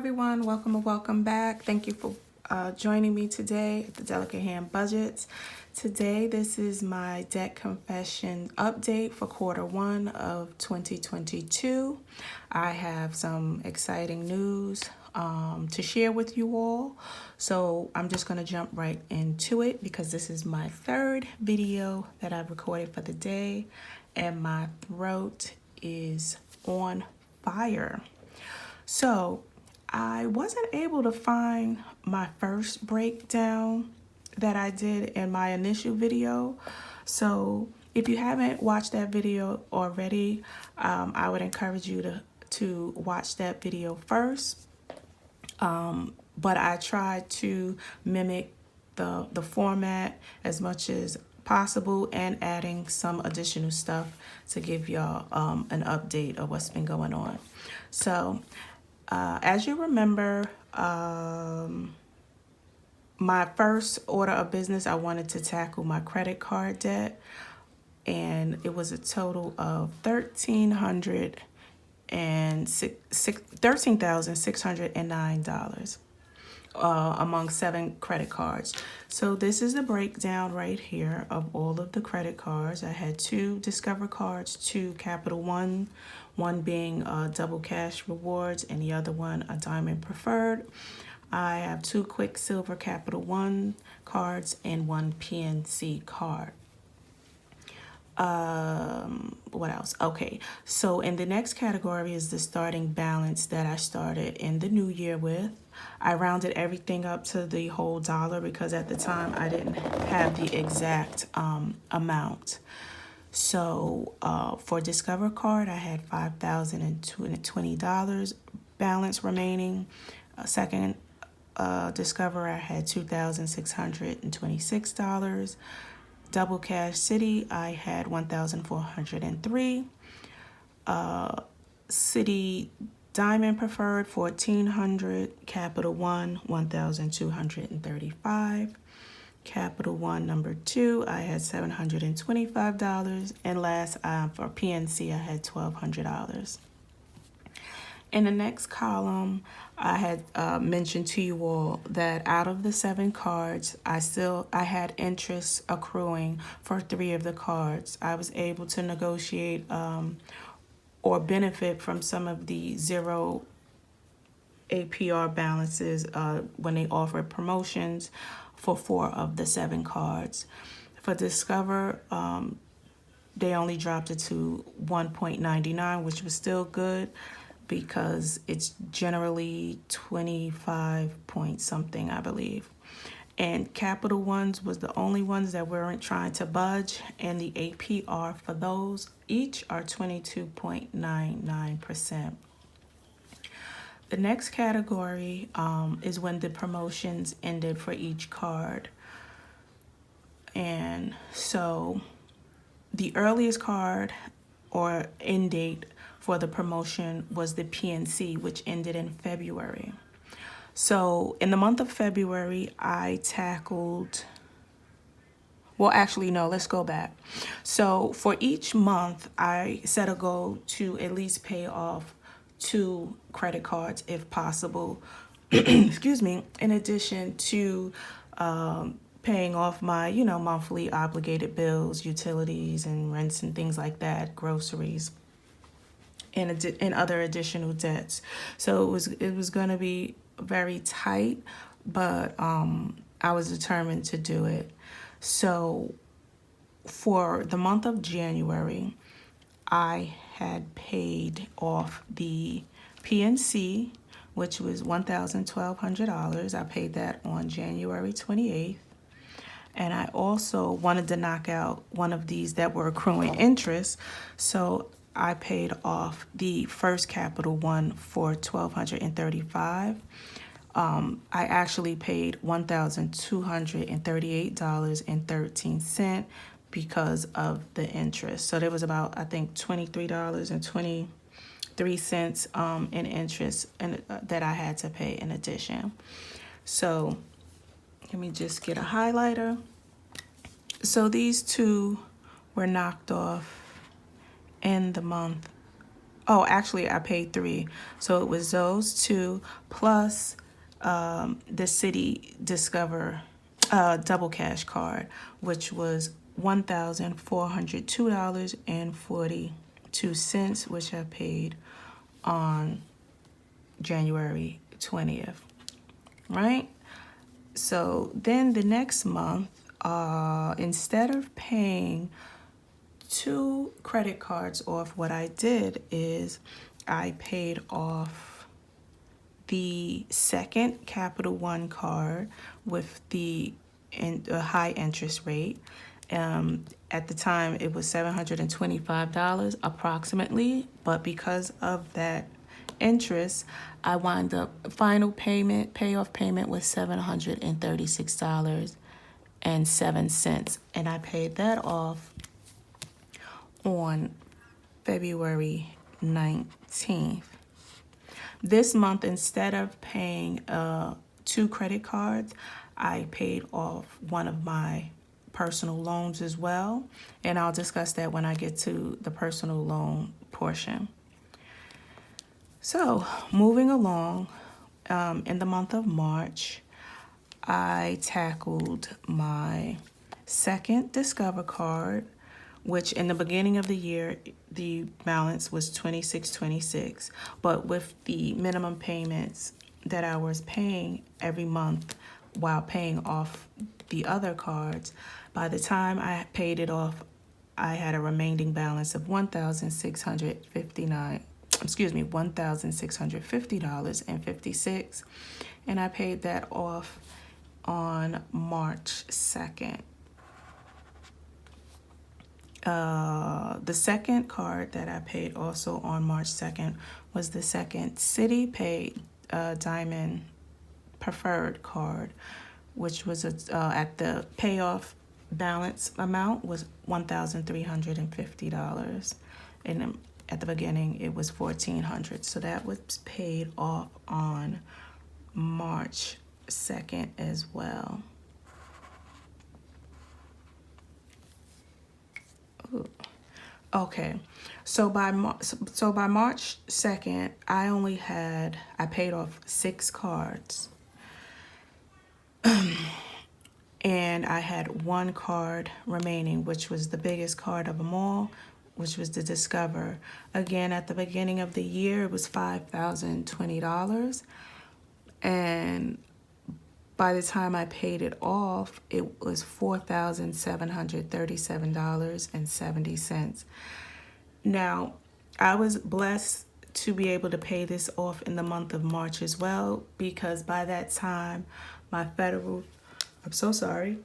everyone, welcome or welcome back. Thank you for joining me today at the Delicate Hand Budgets. Today, this is my debt confession update for Q1 of 2022. I have some exciting news to share with you all. So I'm just going to jump right into it because this is my third video that I've recorded for the day and my throat is on fire. So I wasn't able to find my first breakdown that I did in my initial video. So if you haven't watched that video already, I would encourage you to watch that video first. But I tried to mimic the format as much as possible and adding some additional stuff to give y'all an update of what's been going on. So as you remember, my first order of business, I wanted to tackle my credit card debt, and it was a total of $13,609 among 7 credit cards. So this is the breakdown right here of all of the credit cards. I had 2 Discover cards, 2 Capital One being double cash rewards and the other one a Diamond Preferred. I have 2 Quicksilver Capital One cards and 1 PNC card. What else? Okay, so in the next category is the starting balance that I started in the new year with. I rounded everything up to the whole dollar because at the time I didn't have the exact amount. So for Discover card, I had $5,020 balance remaining. Second Discover, I had $2,626. Double Cash City, I had $1,403. City Diamond Preferred, $1,400. Capital One, $1,235. Capital One number 2, I had $725. And last, for PNC, I had $1,200. In the next column, I had mentioned to you all that out of the 7 cards, I had interest accruing for 3 of the cards. I was able to negotiate or benefit from some of the 0 APR balances when they offered promotions for 4 of the 7 cards. For Discover, they only dropped it to 1.99, which was still good, because it's generally 25 point something, I believe. And Capital Ones was the only ones that weren't trying to budge, and the APR for those each are 22.99%. The next category is when the promotions ended for each card. And so the earliest card or end date for the promotion was the PNC, which ended in February. So in the month of February, I tackled, well, actually, no, let's go back. So for each month, I set a goal to at least pay off 2 credit cards if possible, excuse me, in addition to paying off my, monthly obligated bills, utilities and rents and things like that, groceries, and other additional debts. So it was going to be very tight, but I was determined to do it. So for the month of January, I had paid off the PNC, which was $1,1200. I paid that on January 28th. And I also wanted to knock out one of these that were accruing interest. So I paid off the first Capital One for $1,235. I actually paid $1,238.13 because of the interest. So there was about, I think, $23.23 in interest that I had to pay in addition. So let me just get a highlighter. So these 2 were knocked off in the month Oh, actually, I paid 3. So it was those 2 plus the City Discover double cash card, which was $1,402.42, which I paid on January 20th, right? So then the next month, instead of paying 2 credit cards off, what I did is I paid off the second Capital One card with the high interest rate. At the time, it was $725 approximately, but because of that interest, I wound up final payoff payment was $736.07, and I paid that off on February 19th. This month, instead of paying 2 credit cards, I paid off one of my personal loans as well, and I'll discuss that when I get to the personal loan portion. So, moving along, in the month of March, I tackled my second Discover card, which in the beginning of the year, the balance was $26.26. But with the minimum payments that I was paying every month while paying off the other cards, by the time I paid it off, I had a remaining balance of $1,650.56, and I paid that off on March 2nd. The second card that I paid also on March 2nd was the second City Pay Diamond Preferred card, which was at the payoff balance amount was $1,350, and at the beginning it was $1,400. So that was paid off on March 2nd as well. Ooh. Okay, so by March 2nd, I paid off 6 cards, and I had 1 card remaining, which was the biggest card of them all, which was the Discover. Again, at the beginning of the year, it was $5,020, and by the time I paid it off, it was $4,737.70. Now, I was blessed to be able to pay this off in the month of March as well, because by that time, my federal, I'm so sorry.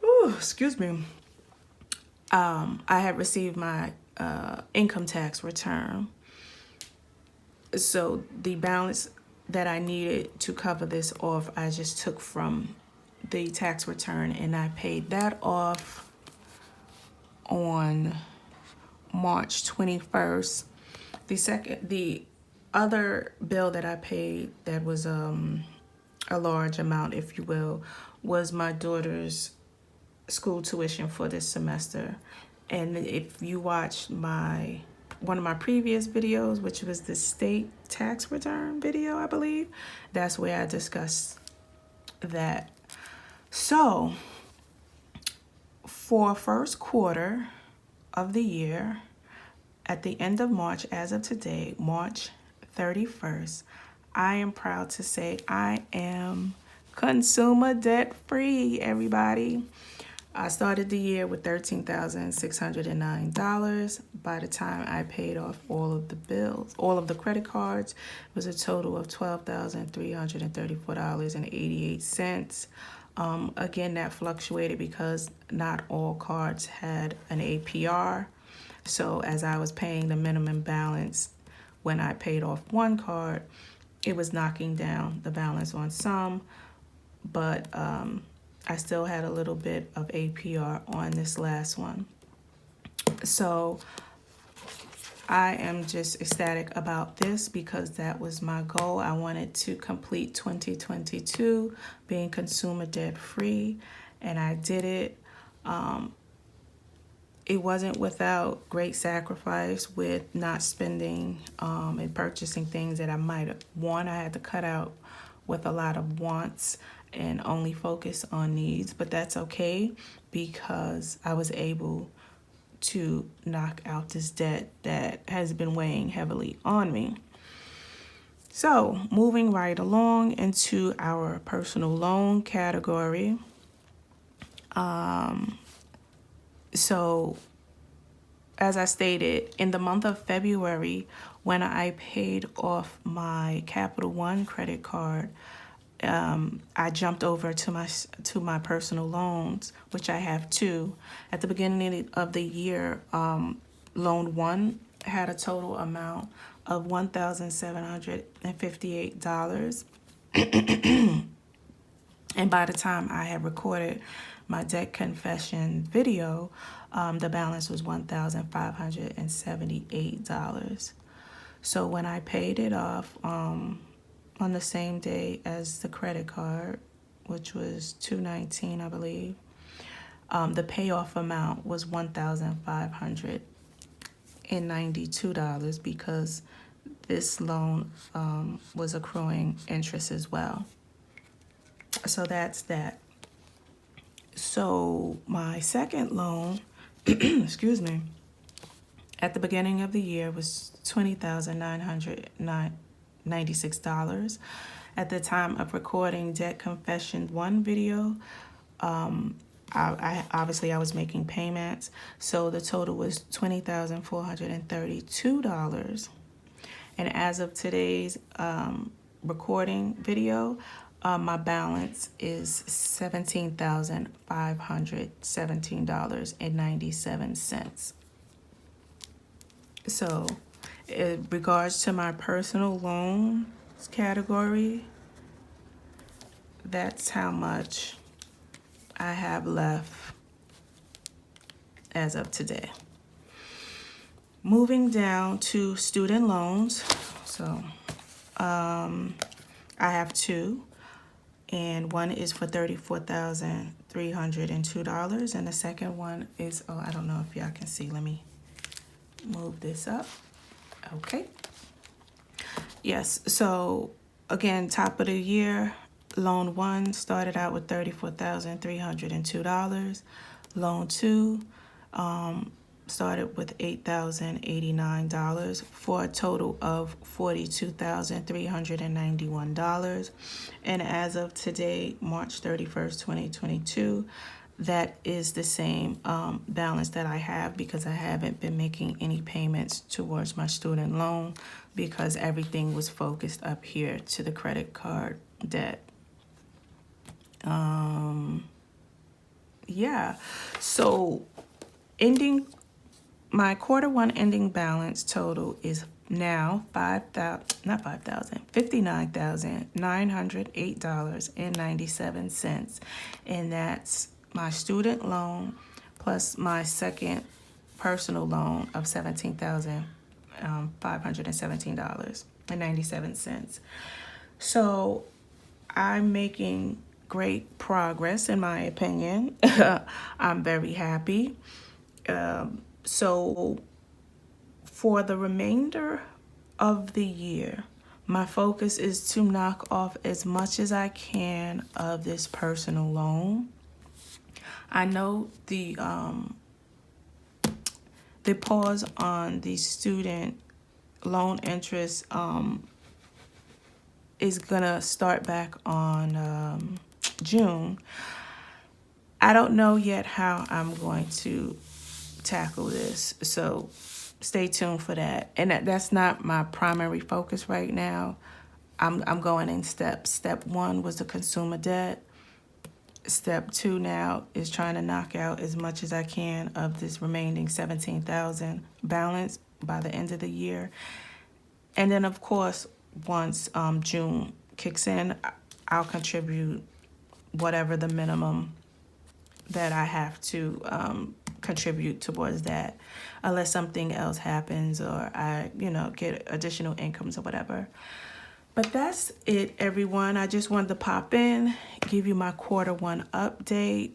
Oh, excuse me. I had received my income tax return. So the balance that I needed to cover this off, I just took from the tax return, and I paid that off on March 21st. The other bill that I paid that was a large amount, if you will, was my daughter's school tuition for this semester. And if you watch one of my previous videos, which was the state tax return video, I believe, that's where I discussed that. So for first quarter of the year, at the end of March, as of today, March 31st, I am proud to say I am consumer debt free, everybody. I started the year with $13,609. By the time I paid off all of the bills, all of the credit cards, it was a total of $12,334.88. Again, that fluctuated because not all cards had an APR. So as I was paying the minimum balance when I paid off one card, it was knocking down the balance on some, but I still had a little bit of APR on this last one. So I am just ecstatic about this because that was my goal. I wanted to complete 2022 being consumer debt free, and I did it. it wasn't without great sacrifice with not spending and purchasing things that I might have want. I had to cut out with a lot of wants and only focus on needs, but that's okay because I was able to knock out this debt that has been weighing heavily on me. So, moving right along into our personal loan category. So, as I stated, in the month of February, when I paid off my Capital One credit card, I jumped over to my personal loans, which I have two. At the beginning of the year, loan one had a total amount of $1,758. And by the time I had recorded my debt confession video, the balance was $1,578. So when I paid it off on the same day as the credit card, which was $219, I believe, the payoff amount was $1,592 because this loan was accruing interest as well. So that's that. So my second loan, excuse me, at the beginning of the year was $20,996. At the time of recording Debt Confession 1 video, I obviously I was making payments, so the total was $20,432. And as of today's recording video, my balance is $17,517.97. So, in regards to my personal loans category, that's how much I have left as of today. Moving down to student loans. So, I have two, and one is for $34,302, and the second one is, oh, I don't know if y'all can see. Let me move this up. Okay. Yes, so again, top of the year, loan one started out with $34,302. Loan two started with $8,089 for a total of $42,391. And as of today, March 31st, 2022, that is the same balance that I have because I haven't been making any payments towards my student loan because everything was focused up here to the credit card debt. Yeah, so ending my quarter one ending balance total is now $59,908.97, and that's my student loan plus my second personal loan of $17,517.97. So I'm making great progress, in my opinion. I'm very happy. So for the remainder of the year, my focus is to knock off as much as I can of this personal loan. I know the pause on the student loan interest is gonna start back on June. I don't know yet how I'm going to tackle this, so stay tuned for that. And that's not my primary focus right now. I'm going in steps. Step one was the consumer debt. Step two now is trying to knock out as much as I can of this remaining $17,000 balance by the end of the year. And then, of course, once June kicks in, I'll contribute whatever the minimum that I have to contribute towards that, unless something else happens or I, get additional incomes or whatever. But that's it, everyone. I just wanted to pop in, give you my quarter one update,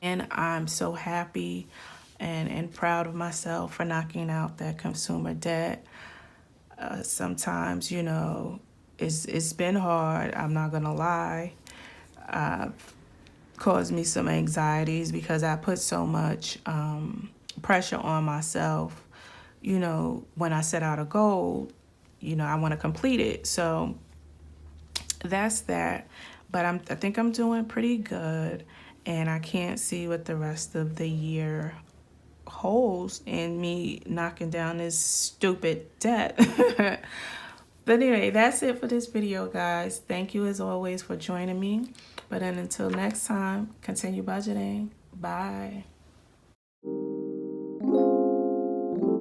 and I'm so happy and proud of myself for knocking out that consumer debt. Sometimes, you know, it's been hard. I'm not gonna lie. Caused me some anxieties because I put so much pressure on myself. You know, when I set out a goal, you know, I want to complete it. So that's that. But I think I'm doing pretty good, and I can't see what the rest of the year holds in me knocking down this stupid debt. But anyway, that's it for this video, guys. Thank you as always for joining me. But then until next time, continue budgeting. Bye.